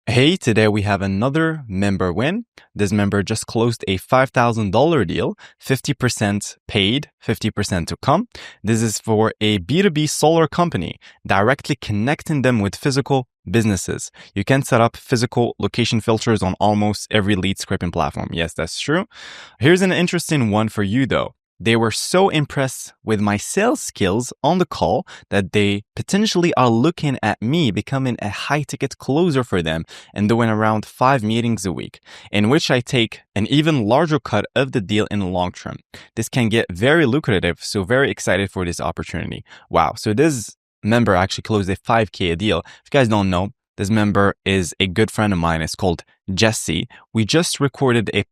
Hey, today we have another member win. This member just closed a $5,000 deal, 50% paid, 50% to come. This is for a B2B solar company, directly connecting them with physical businesses. You can set up physical location filters on almost every lead scraping platform. Yes, that's true. Here's an interesting one for you though. They were so impressed with my sales skills on the call that they potentially are looking at me becoming a high-ticket closer for them and doing around 5 meetings a week, in which I take an even larger cut of the deal in the long term. This can get very lucrative, so very excited for this opportunity. Wow, so this member actually closed a 5K deal. If you guys don't know, this member is a good friend of mine. It's called Jesse. We just recorded a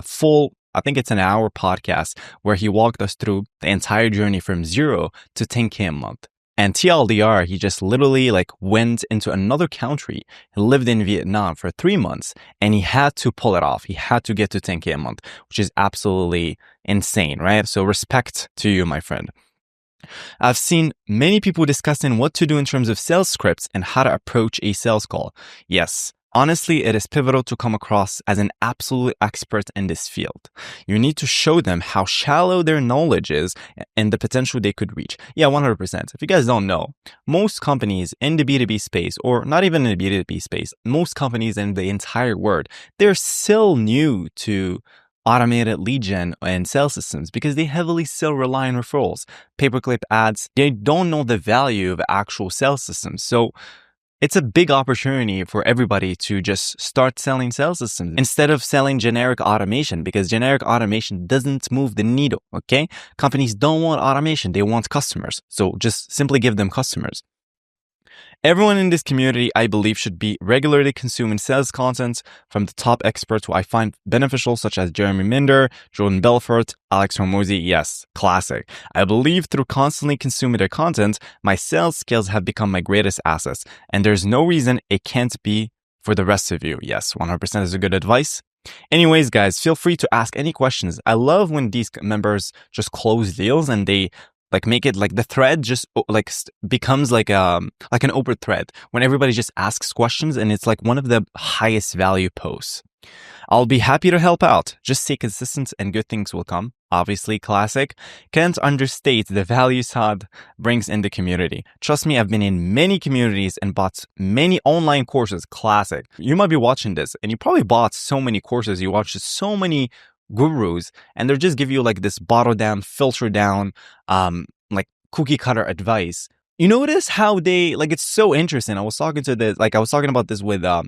full, I think it's an hour podcast where he walked us through the entire journey from 0 to 10K a month. And TLDR, he just literally went into another country. He lived in Vietnam for 3 months and he had to pull it off. He had to get to 10K a month, which is absolutely insane, right? So respect to you, my friend. I've seen many people discussing what to do in terms of sales scripts and how to approach a sales call. Yes. Honestly, it is pivotal to come across as an absolute expert in this field. You need to show them how shallow their knowledge is and the potential they could reach. Yeah, 100%. If you guys don't know, most companies in the B2B space, or not even in the B2B space, most companies in the entire world, they're still new to automated lead gen and sales systems because they heavily still rely on referrals, pay-per-click ads. They don't know the value of actual sales systems. So it's a big opportunity for everybody to just start selling sales systems instead of selling generic automation, because generic automation doesn't move the needle, okay? Companies don't want automation, they want customers. So just simply give them customers. Everyone in this community, I believe, should be regularly consuming sales content from the top experts who I find beneficial, such as Jeremy Minder, Jordan Belfort, Alex Hormozi. Yes, classic. I believe through constantly consuming their content, my sales skills have become my greatest assets, and there's no reason it can't be for the rest of you. Yes, 100% is a good advice. Anyways, guys, feel free to ask any questions. I love when these members just close deals and they make it the thread just becomes an open thread when everybody just asks questions, and it's one of the highest value posts. I'll be happy to help out. Just stay consistent and good things will come. Obviously, classic. Can't understate the value Saad brings in the community. Trust me, I've been in many communities and bought many online courses. Classic. You might be watching this and you probably bought so many courses. You watched so many gurus and they'll just give you this bottle down, filter down, cookie cutter advice. You notice how they it's so interesting. I was talking about this with a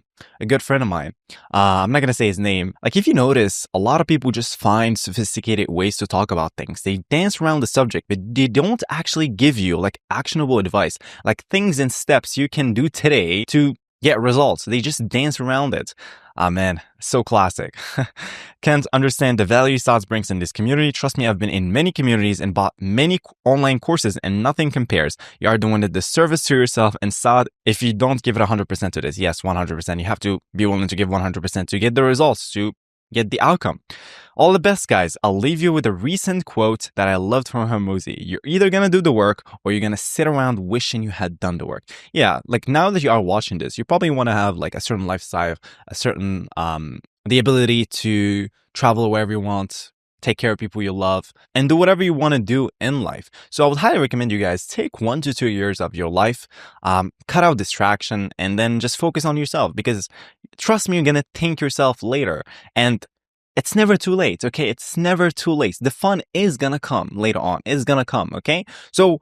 good friend of mine. I'm not gonna say his name. If you notice, a lot of people just find sophisticated ways to talk about things. They dance around the subject, but they don't actually give you actionable advice, things and steps you can do today to get results. They just dance around it. Ah, man, so classic. Can't understand the value Saad brings in this community. Trust me, I've been in many communities and bought many online courses and nothing compares. You are doing a disservice to yourself and Saad if you don't give it 100% to this. Yes, 100%. You have to be willing to give 100% to get the results, to get the outcome. All the best, guys. I'll leave you with a recent quote that I loved from Hormozi. You're either going to do the work or you're going to sit around wishing you had done the work. Yeah, now that you are watching this, you probably want to have a certain lifestyle, a certain, the ability to travel wherever you want, take care of people you love, and do whatever you want to do in life. So I would highly recommend you guys take 1 to 2 years of your life, cut out distraction, and then just focus on yourself, because trust me, you're going to thank yourself later. And it's never too late, okay? It's never too late. The fun is going to come later on. It's going to come, okay? So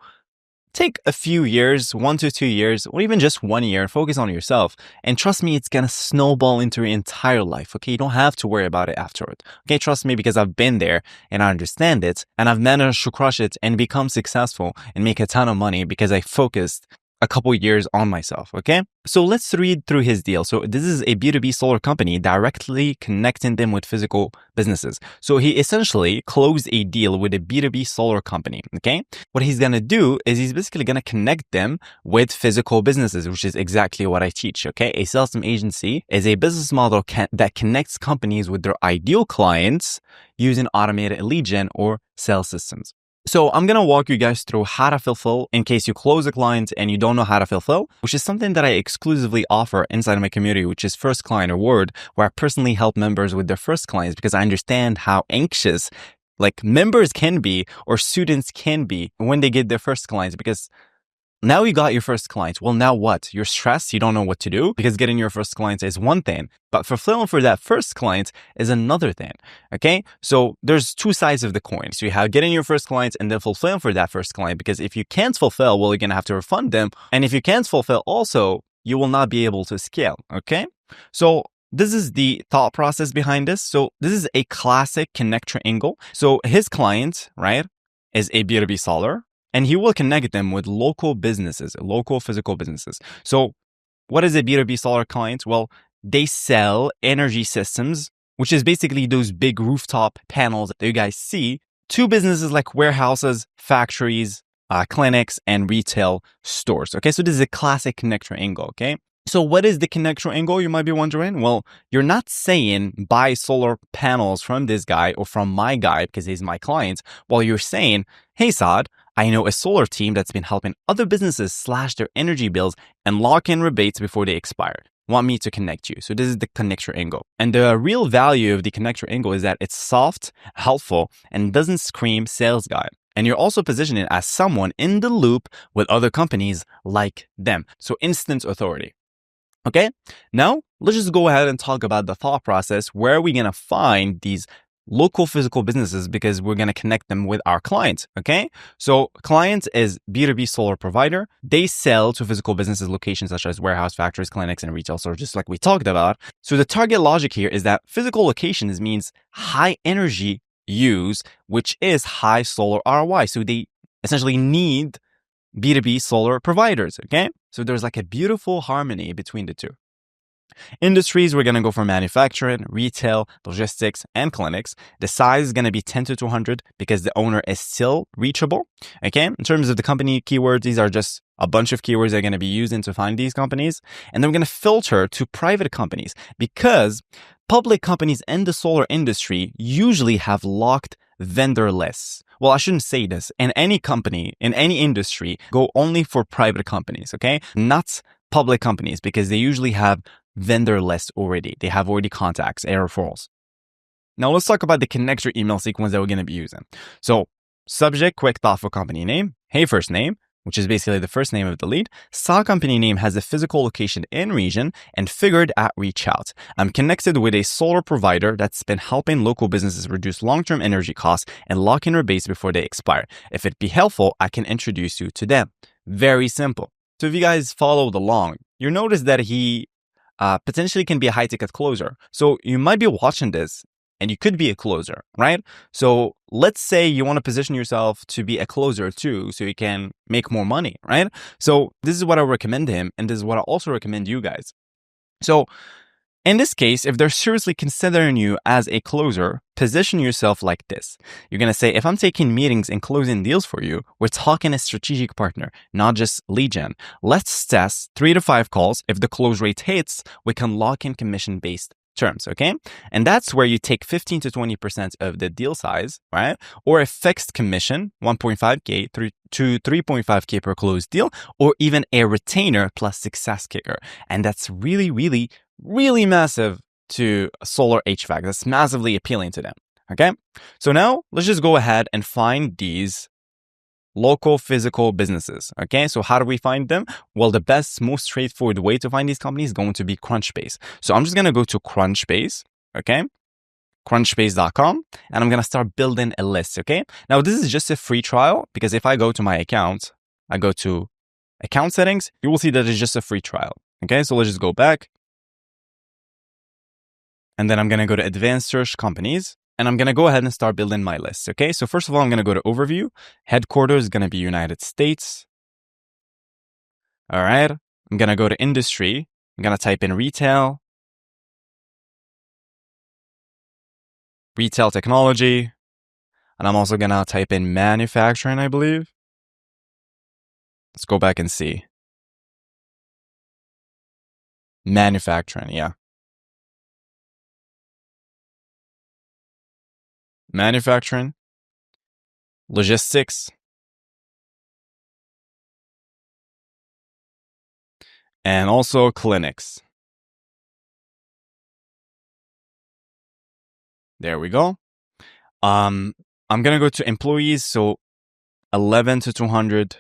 take a few years, 1 to 2 years, or even just 1 year, focus on yourself. And trust me, it's going to snowball into your entire life, okay? You don't have to worry about it afterward, okay? Trust me, because I've been there and I understand it, and I've managed to crush it and become successful and make a ton of money because I focused a couple years on myself, okay? So let's read through his deal. So this is a B2B solar company directly connecting them with physical businesses. So he essentially closed a deal with a B2B solar company, okay? What he's gonna do is he's basically gonna connect them with physical businesses, which is exactly what I teach, okay? A sales agency is a business model that connects companies with their ideal clients using automated lead gen or sales systems. So I'm going to walk you guys through how to fulfill in case you close a client and you don't know how to fulfill, which is something that I exclusively offer inside of my community, which is First Client Reward, where I personally help members with their first clients because I understand how anxious like members can be or students can be when they get their first clients because now you got your first client. Well, now what? You're stressed. You don't know what to do because getting your first client is one thing, but fulfilling for that first client is another thing. Okay. So there's two sides of the coin. So you have getting your first client and then fulfilling for that first client, because if you can't fulfill, well, you're going to have to refund them. And if you can't fulfill also, you will not be able to scale. Okay. So this is the thought process behind this. So this is a classic connector angle. So his client, right, is a B2B seller, and he will connect them with local businesses, local physical businesses. So what is a B2B solar client? Well, they sell energy systems, which is basically those big rooftop panels that you guys see, to businesses like warehouses, factories, clinics, and retail stores. Okay, so this is a classic connector angle, okay? So what is the connector angle, you might be wondering? Well, you're not saying buy solar panels from this guy or from my guy because he's my client. Well, you're saying, hey, Saad, I know a solar team that's been helping other businesses slash their energy bills and lock in rebates before they expire. Want me to connect you? So this is the connector angle. And the real value of the connector angle is that it's soft, helpful, and doesn't scream sales guy. And you're also positioning as someone in the loop with other companies like them. So instant authority. Okay, now let's just go ahead and talk about the thought process. Where are we going to find these local physical businesses? Because we're going to connect them with our clients. Okay, so clients is B2B solar provider. They sell to physical businesses locations such as warehouse, factories, clinics, and retail stores, just like we talked about. So the target logic here is that physical locations means high energy use, which is high solar ROI. So they essentially need B2B solar providers, okay? So there's like a beautiful harmony between the two. Industries, we're going to go for manufacturing, retail, logistics, and clinics. The size is going to be 10 to 200 because the owner is still reachable, okay? In terms of the company keywords, these are just a bunch of keywords they're going to be using to find these companies. And then we're going to filter to private companies because public companies in the solar industry usually have locked vendor lists. Well, I shouldn't say this. In any company, in any industry, go only for private companies, okay? Not public companies, because they usually have vendor lists already. They have already contacts and referrals. Now let's talk about the connector email sequence that we're going to be using. So subject, quick, thoughtful company name. Hey, first name, which is basically the first name of the lead. Saw company name has a physical location in region and figured at reach out. I'm connected with a solar provider that's been helping local businesses reduce long-term energy costs and lock in rebates before they expire. If it'd be helpful, I can introduce you to them. Very simple. So if you guys followed along, you notice that he potentially can be a high-ticket closer. So you might be watching this and you could be a closer, right? So let's say you want to position yourself to be a closer too, so you can make more money, right? So this is what I recommend him, and this is what I also recommend you guys. So in this case, if they're seriously considering you as a closer, position yourself like this. You're going to say, if I'm taking meetings and closing deals for you, we're talking a strategic partner, not just lead gen. Let's test 3 to 5 calls. If the close rate hits, we can lock in commission-based terms, okay? And that's where you take 15 to 20% of the deal size, right? Or a fixed commission, 1.5K to 3.5K per closed deal, or even a retainer plus success kicker. And that's really, really, really massive to solar HVAC. That's massively appealing to them, okay? So now let's just go ahead and find these local physical businesses, okay? So how do we find them? Well, the best, most straightforward way to find these companies is going to be Crunchbase. So I'm just going to go to Crunchbase, okay? Crunchbase.com, and I'm going to start building a list, okay? Now, this is just a free trial because if I go to my account, I go to account settings, you will see that it's just a free trial, okay? So let's just go back. And then I'm going to go to advanced search companies. And I'm going to go ahead and start building my list, okay? So first of all, I'm going to go to overview. Headquarters is going to be United States. All right. I'm going to go to industry. I'm going to type in retail technology. And I'm also going to type in manufacturing, I believe. Let's go back and see. Manufacturing, yeah. Manufacturing. logistics, and also clinics. There we go. I'm gonna go to employees, so 11 to 200,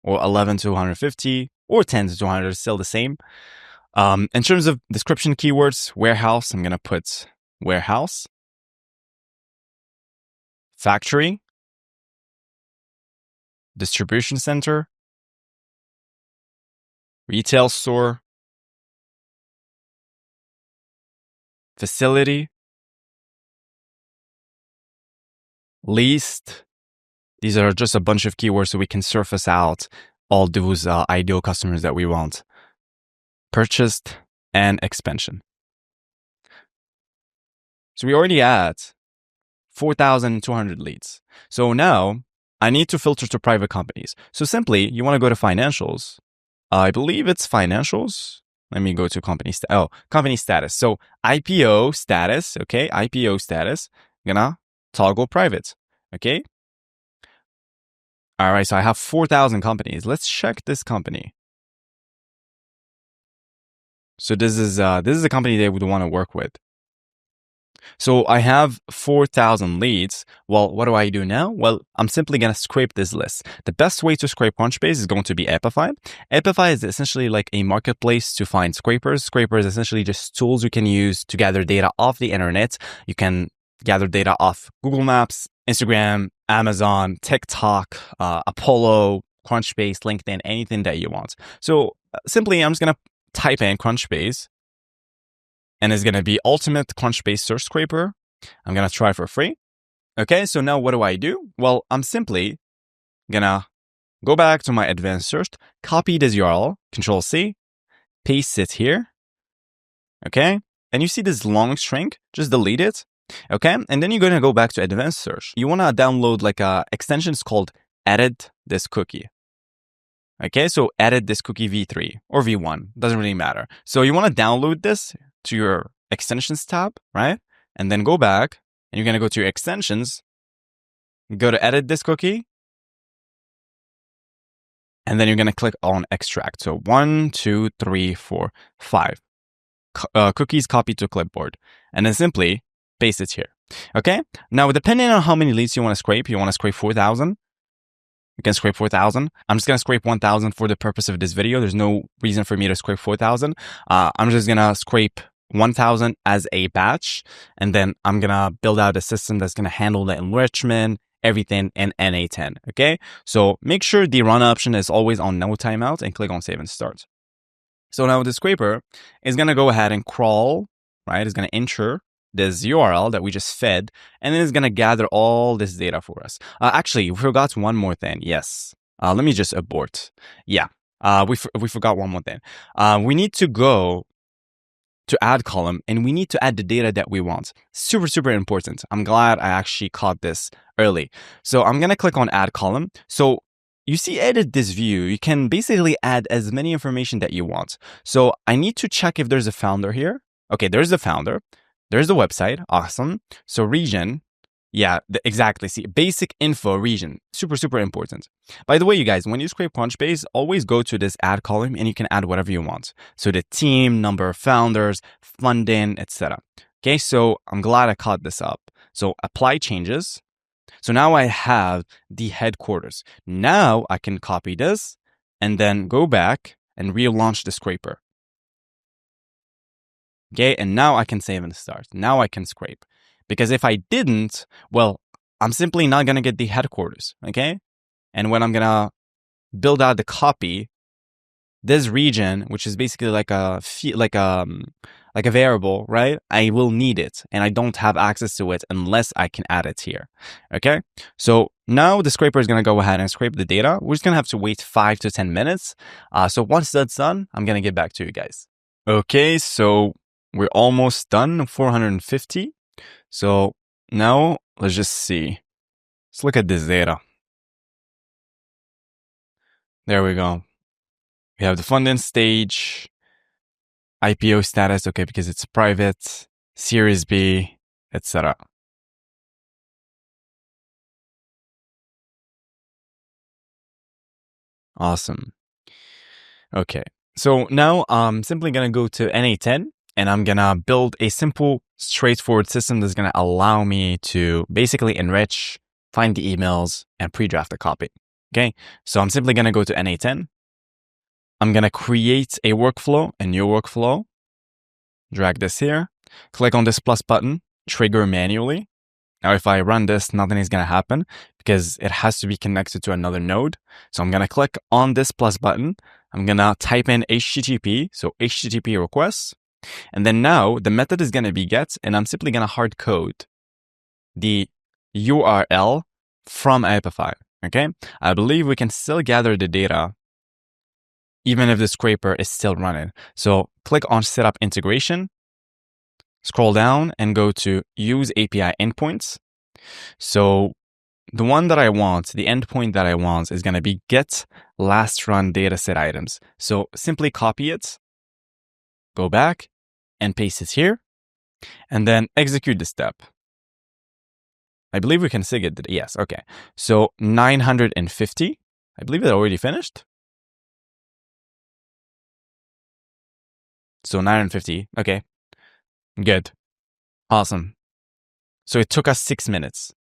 or 11 to 150, or 10 to 200 is still the same. In terms of description keywords, warehouse, I'm gonna put warehouse, factory, distribution center, retail store, facility, leased. These are just a bunch of keywords so we can surface out all those ideal customers that we want. Purchased and expansion. So we already had 4,200 leads. So now I need to filter to private companies. So simply, you want to go to financials. I believe it's financials. Let me go to company status. So IPO status, okay? IPO status. Gonna toggle private, okay? All right, so I have 4,000 companies. Let's check this company. So this is a company they would want to work with. So I have 4,000 leads. Well, what do I do now? Well, I'm simply going to scrape this list. The best way to scrape Crunchbase is going to be Epify. Epify is essentially like a marketplace to find scrapers. Scrapers is essentially just tools you can use to gather data off the internet. You can gather data off Google Maps, Instagram, Amazon, TikTok, Apollo, Crunchbase, LinkedIn, anything that you want. So simply, I'm just going to type in Crunchbase, and it's going to be Ultimate Crunchbase Search Scraper. I'm going to try for free. Okay, so now what do? Well, I'm simply going to go back to my advanced search, copy this URL, Control C, paste it here. Okay, and you see this long string, just delete it. Okay, and then you're going to go back to advanced search. You want to download like a extension called Edit This Cookie. Okay, so edit this cookie v3 or v1, doesn't really matter. So you want to download this to your extensions tab, right? And then go back and you're going to go to your extensions, go to edit this cookie, and then you're going to click on extract. So 1, 2, 3, 4, 5 cookies copied to clipboard, and then simply paste it here. Okay, now depending on how many leads you want to scrape 4,000. You can scrape 4,000. I'm just going to scrape 1,000 for the purpose of this video. There's no reason for me to scrape 4,000. I'm just going to scrape 1,000 as a batch. And then I'm going to build out a system that's going to handle the enrichment, everything in N8N. Okay. So make sure the run option is always on no timeout and click on save and start. So now the scraper is going to go ahead and crawl, right? It's going to enter this URL that we just fed, and then it's going to gather all this data for us. Actually, we forgot one more thing. Yes. Let me just abort. Yeah. We forgot one more thing. We need to go to add column, and we need to add the data that we want. Super important. I'm glad I actually caught this early. So I'm going to click on add column. So you see edit this view, you can basically add as many information that you want. So I need to check if there's a founder here. Okay, there's the founder. There's the website. Awesome. So region. Yeah, exactly. See, basic info region. Super important. By the way, you guys, when you scrape Crunchbase, always go to this add column and you can add whatever you want. So the team, number of founders, funding, etc. Okay, so I'm glad I caught this up. So apply changes. So now I have the headquarters. Now I can copy this and then go back and relaunch the scraper. Okay, and now I can save and start. Now I can scrape. Because if I didn't, well, I'm simply not going to get the headquarters, okay? And when I'm going to build out the copy, this region, which is basically like a variable, right? I will need it, and I don't have access to it unless I can add it here, okay? So now the scraper is going to go ahead and scrape the data. We're just going to have to wait 5 to 10 minutes. So once that's done, I'm going to get back to you guys. Okay, so we're almost done, 450. So now let's just see. Let's look at this data. There we go. We have the funding stage, IPO status, okay, because it's private, Series B, etc. Awesome. Okay. So now I'm simply going to go to N8N and I'm going to build a simple, straightforward system that's going to allow me to basically enrich, find the emails, and pre-draft a copy. Okay. So I'm simply going to go to N8N. I'm going to create a workflow, a new workflow. Drag this here. Click on this plus button, trigger manually. Now, if I run this, nothing is going to happen because it has to be connected to another node. So I'm going to click on this plus button. I'm going to type in HTTP, so HTTP requests. And then now the method is going to be get, and I'm simply going to hard code the URL from Epify. Okay. I believe we can still gather the data even if the scraper is still running. So click on setup integration. Scroll down and go to use API endpoints. So the one that I want, the endpoint that I want is going to be get last run dataset items. So simply copy it, go back and paste it here, and then execute the step. I believe we can sig it. Yes. Okay. So 950. I believe it already finished. So 950. Okay. Good. Awesome. So it took us 6 minutes.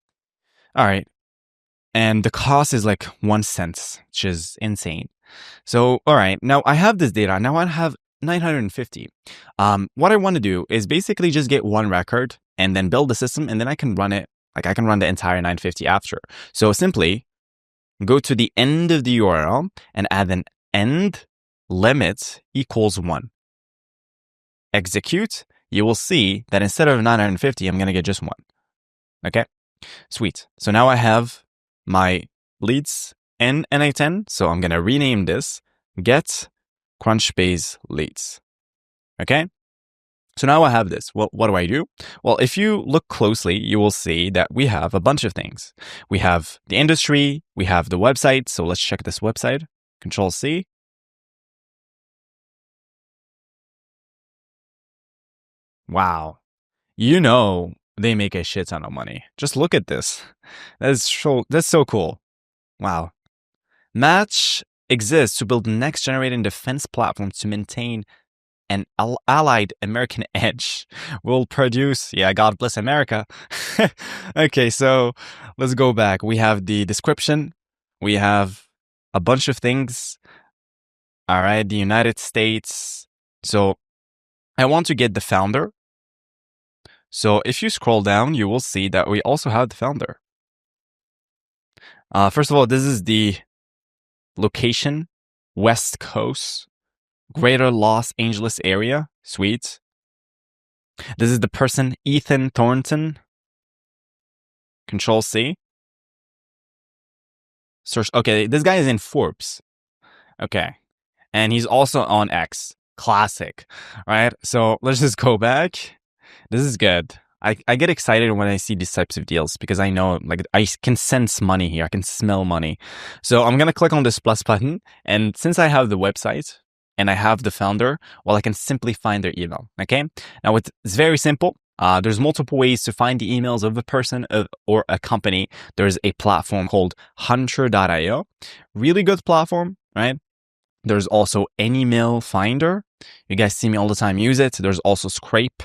All right. And the cost is like 1 cent, which is insane. So, all right. Now I have this data. Now I have 950. What I want to do is basically just get one record and then build the system, and then I can run it. Like I can run the entire 950 after. So simply go to the end of the URL and add an end limit equals 1. Execute. You will see that instead of 950, I'm going to get just 1. Okay, sweet. So now I have my leads in N8N. So I'm going to rename this get Crunchbase leads. Okay. So now I have this. Well, what do I do? Well, if you look closely, you will see that we have a bunch of things. We have the industry, we have the website. So let's check this website. Control C. Wow. You know, they make a shit ton of money. Just look at this. That's so cool. Wow. Match exists to build next generation defense platforms to maintain an allied American edge. Will produce, yeah, God bless America. Okay, so let's go back. We have the description. We have a bunch of things. All right, the United States. So I want to get the founder. So if you scroll down, you will see that we also have the founder. First of all, this is the location, West Coast, Greater Los Angeles area. Sweet. This is the person, Ethan Thornton. Control C. Search. Okay, this guy is in Forbes. Okay. And he's also on X. Classic. Right? So let's just go back. This is good. I get excited when I see these types of deals because I know, like, I can sense money here. I can smell money. So I'm going to click on this plus button. And since I have the website and I have the founder, well, I can simply find their email. Okay. Now it's very simple. There's multiple ways to find the emails of a person or a company. There's a platform called Hunter.io. Really good platform, right? There's also Anymail Finder. You guys see me all the time use it. There's also Scrape.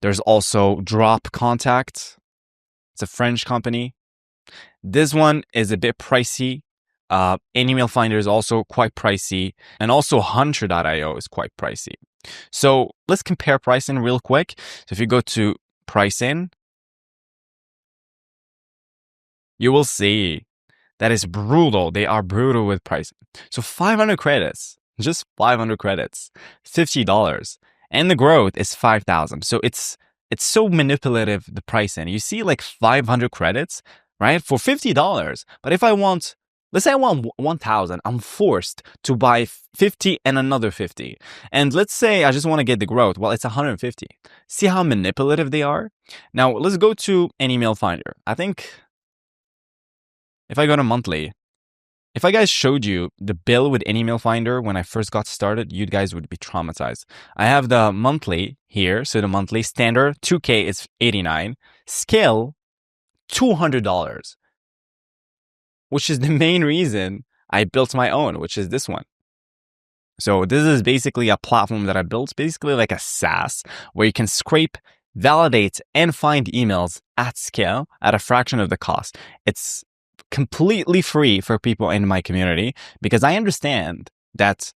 There's also Drop Contact. It's a French company. This one is a bit pricey. Anymail Finder is also quite pricey. And also Hunter.io is quite pricey. So let's compare pricing real quick. So if you go to pricing, you will see that is brutal. They are brutal with pricing. So 500 credits, just 500 credits, $50. And the growth is 5,000. So it's so manipulative, the pricing. You see like 500 credits, right? For $50. But if I want, let's say I want 1,000, I'm forced to buy 50 and another 50. And let's say I just want to get the growth. Well, it's 150. See how manipulative they are? Now let's go to Anymail Finder. I think if I go to monthly, if I guys showed you the bill with Anymail Finder when I first got started, you guys would be traumatized. I have the monthly here. So the monthly standard 2K is $89. Scale $200, which is the main reason I built my own, which is this one. So this is basically a platform that I built, basically like a SaaS, where you can scrape, validate, and find emails at scale at a fraction of the cost. It's completely free for people in my community because I understand that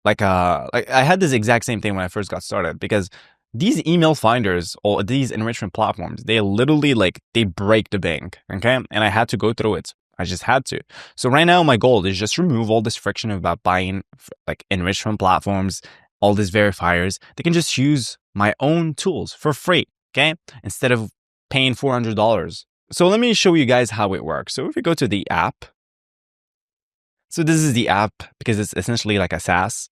like I had this exact same thing when I first got started, because these email finders or these enrichment platforms, they literally they break the bank. Okay. And I had to go through it. I just had to. So right now my goal is just remove all this friction about buying like enrichment platforms, all these verifiers. They can just use my own tools for free. Okay. Instead of paying $400. So let me show you guys how it works. So if we go to the app, so this is the app because it's essentially like a SaaS.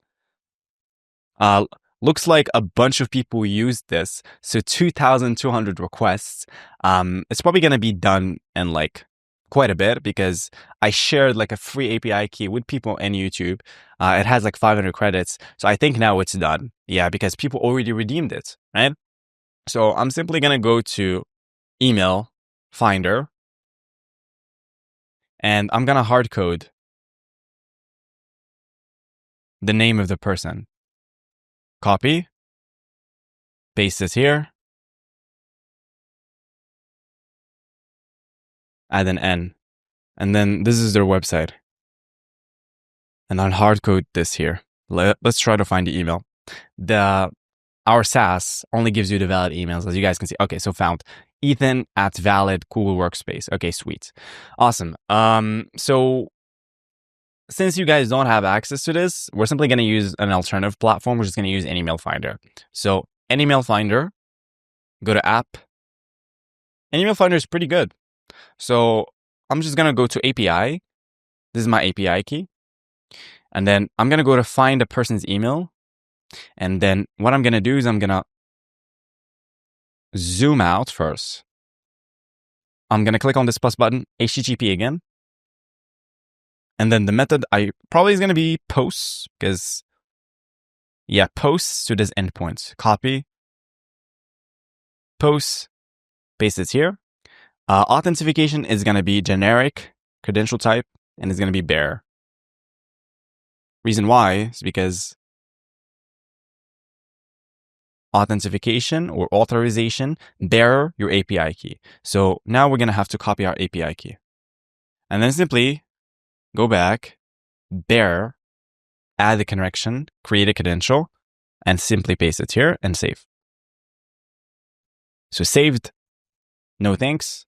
Looks like a bunch of people used this. So 2,200 requests. It's probably going to be done in like quite a bit because I shared like a free API key with people in YouTube. It has like 500 credits. So I think now it's done. Yeah, because people already redeemed it, right? So I'm simply going to go to email finder and I'm going to hard code the name of the person. Copy, paste this here, add an N, and then this is their website. And I'll hard code this here. Let's try to find the email. Our SaaS only gives you the valid emails, as you guys can see. Okay, so found Ethan at valid Google Workspace. Okay, sweet. Awesome. So since you guys don't have access to this, we're simply going to use an alternative platform. We're just going to use an email finder. So an email finder, go to app. An email finder is pretty good. So I'm just going to go to API. This is my API key. And then I'm going to go to find a person's email. And then what I'm going to do is I'm going to zoom out first. I'm going to click on this plus button, HTTP again. And then the method I probably is going to be posts because, yeah, posts to this endpoint. Copy, posts, paste it here. Authentication is going to be generic credential type and it's going to be bare. Reason why is because authentication or authorization, bear your API key. So now we're going to have to copy our API key. And then simply go back, bear, add the connection, create a credential, and simply paste it here and save. So saved, no thanks.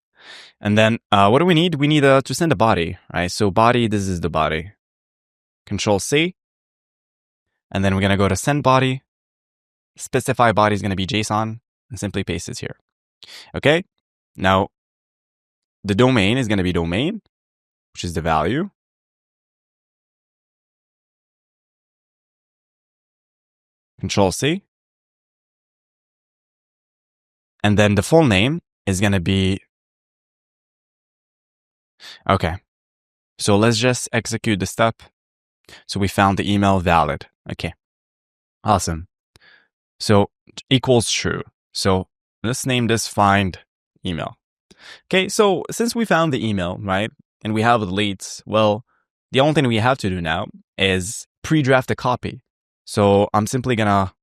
And then what do we need? We need to send a body, right? So body, this is the body. Control C. And then we're going to go to send body. Specify body is going to be JSON and simply paste it here. Okay. Now the domain is going to be domain, which is the value. Control C. And then the full name is going to be, okay. So let's just execute the step. So we found the email valid. Okay. Awesome. So equals true. So let's name this find email. Okay. So since we found the email, right, and we have the leads, well, the only thing we have to do now is pre-draft a copy. So I'm simply going to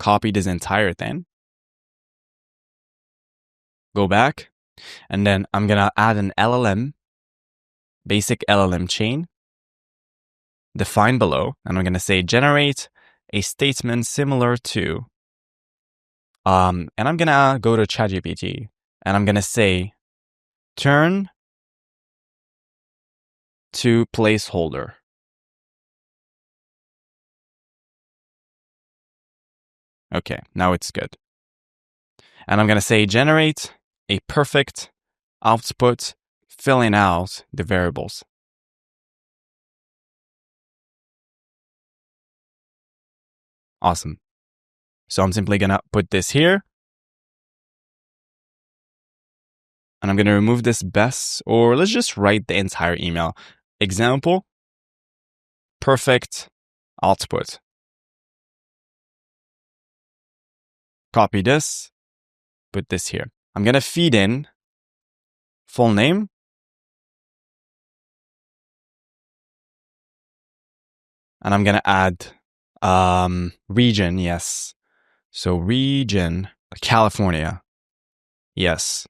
copy this entire thing. Go back. And then I'm going to add an LLM, basic LLM chain, define below. And I'm going to say generate a statement similar to, and I'm going to go to ChatGPT and I'm going to say, turn to placeholder. Okay, now it's good. And I'm going to say, generate a perfect output filling out the variables. Awesome. So I'm simply going to put this here. And I'm going to remove this best, or let's just write the entire email. Example, perfect output. Copy this, put this here. I'm going to feed in full name, And I'm going to add region, yes. So region, California, yes.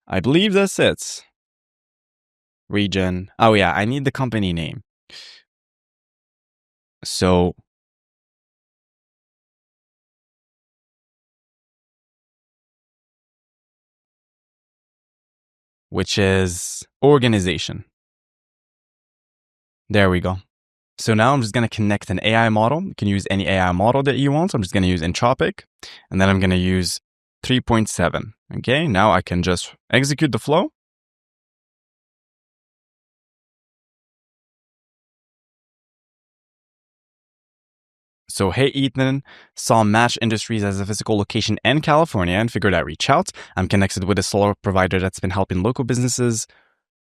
I believe that's it. Region. Oh yeah, I need the company name. So which is organization. There we go. So now I'm just going to connect an AI model. You can use any AI model that you want. So I'm just going to use Entropic, and then I'm going to use 3.7. Okay, now I can just execute the flow. So, hey, Ethan, saw Match Industries as a physical location in California and figured I'd reach out. I'm connected with a solar provider that's been helping local businesses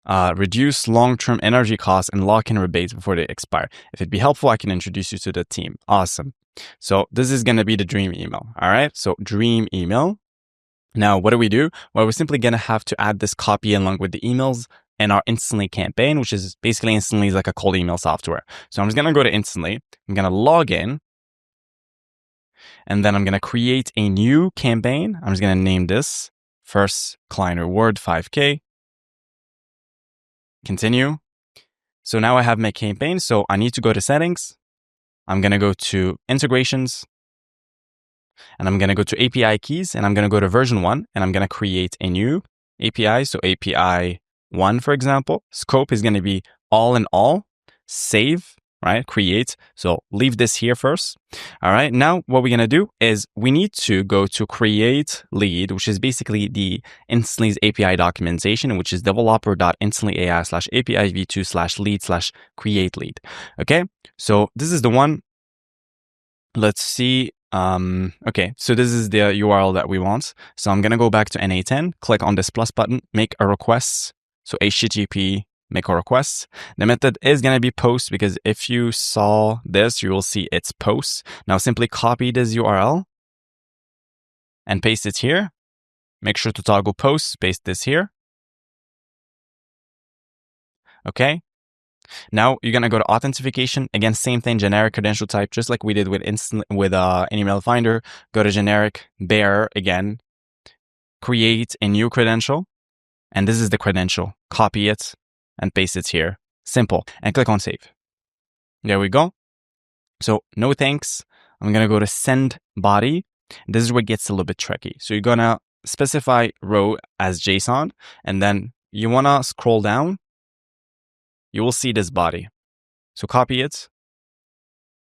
reduce long-term energy costs and lock in rebates before they expire. If it'd be helpful, I can introduce you to the team. Awesome. So this is going to be the dream email. All right. So dream email. Now, what do we do? Well, we're simply going to have to add this copy along with the emails in our Instantly campaign, which is basically Instantly is like a cold email software. So I'm just going to go to Instantly. I'm going to log in. And then I'm going to create a new campaign. I'm just going to name this first client reward 5K. Continue. So now I have my campaign. So I need to go to settings. I'm going to go to integrations. And I'm going to go to API keys. And I'm going to go to version 1. And I'm going to create a new API. So API 1, for example. Scope is going to be all in all. Save. Right? Create. So leave this here first. All right. Now what we're going to do is we need to go to create lead, which is basically the Instantly's API documentation, which is developer.instantly.ai/API v2/lead/create lead. Okay. So this is the one. Let's see. Okay. So this is the URL that we want. So I'm going to go back to N8N, click on this plus button, make a request. So HTTP make a request. The method is going to be post because if you saw this, you will see it's post. Now simply copy this URL and paste it here. Make sure to toggle post, paste this here. Okay. Now you're going to go to authentication. Again, same thing, generic credential type, just like we did with email finder. Go to generic bearer again, create a new credential. And this is the credential. Copy it and paste it here. Simple. And click on save. There we go. So no thanks. I'm going to go to send body. This is where it gets a little bit tricky. So you're going to specify row as JSON. And then you want to scroll down. You will see this body. So copy it.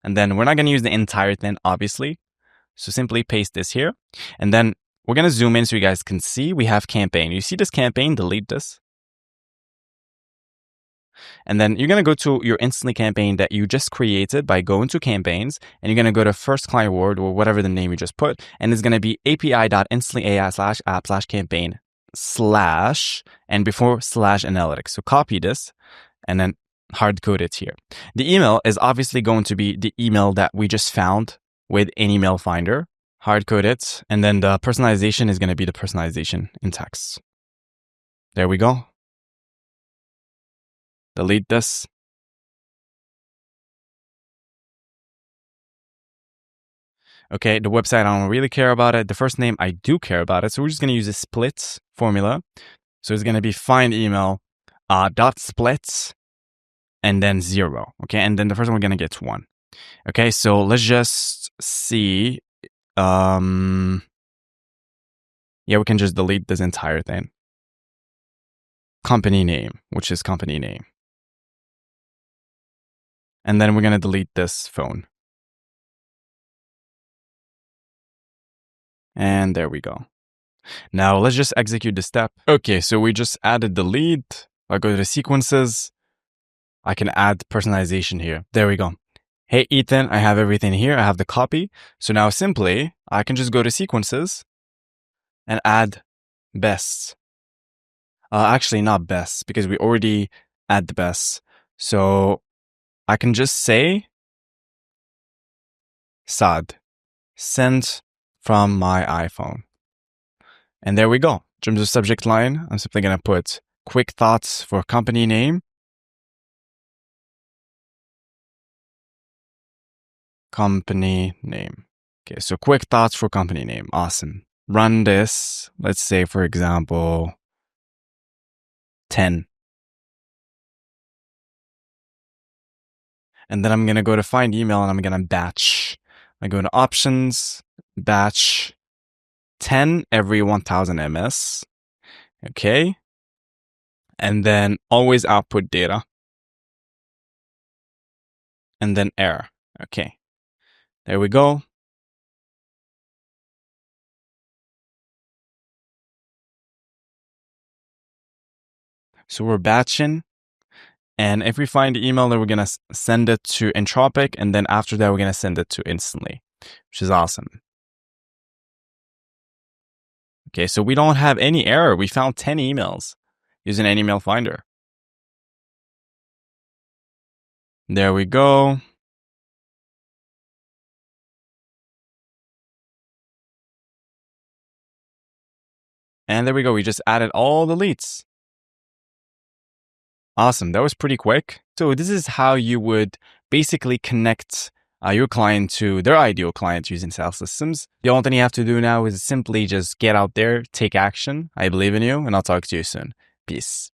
And then we're not going to use the entire thing, obviously. So simply paste this here. And then we're going to zoom in so you guys can see we have campaign. You see this campaign? Delete this. And then you're going to go to your Instantly campaign that you just created by going to campaigns. And you're going to go to first client word or whatever the name you just put. And it's going to be api.instantly.ai/app/campaign/ and before /analytics. So copy this and then hard code it here. The email is obviously going to be the email that we just found with an email finder. Hard code it. And then the personalization is going to be the personalization in text. There we go. Delete this. Okay, the website, I don't really care about it. The first name, I do care about it. So we're just going to use a split formula. So it's going to be find email dot split and then 0. Okay, and then the first one we're going to get 1. Okay, so let's just see. Yeah, we can just delete this entire thing. Company name, which is company name. And then we're going to delete this phone. And there we go. Now let's just execute the step. Okay, so we just added the lead. I go to the sequences. I can add personalization here. There we go. Hey, Ethan, I have everything here. I have the copy. So now simply, I can just go to sequences and add best. Actually, not best because we already add the best. So I can just say SAD, sent from my iPhone. And there we go. In terms of subject line, I'm simply going to put quick thoughts for company name. Company name. Okay, so quick thoughts for company name. Awesome. Run this. Let's say, for example, 10. And then I'm going to go to find email and I'm going to batch. I go to options, batch 10 every 1000 ms. Okay. And then always output data. And then error. Okay. There we go. So we're batching. And if we find the email, then we're going to send it to Entropic. And then after that, we're going to send it to Instantly, which is awesome. Okay, so we don't have any error. We found 10 emails using an email finder. There we go. And there we go. We just added all the leads. Awesome. That was pretty quick. So this is how you would basically connect your client to their ideal client using sales systems. The only thing you have to do now is simply just get out there, take action. I believe in you, and I'll talk to you soon. Peace.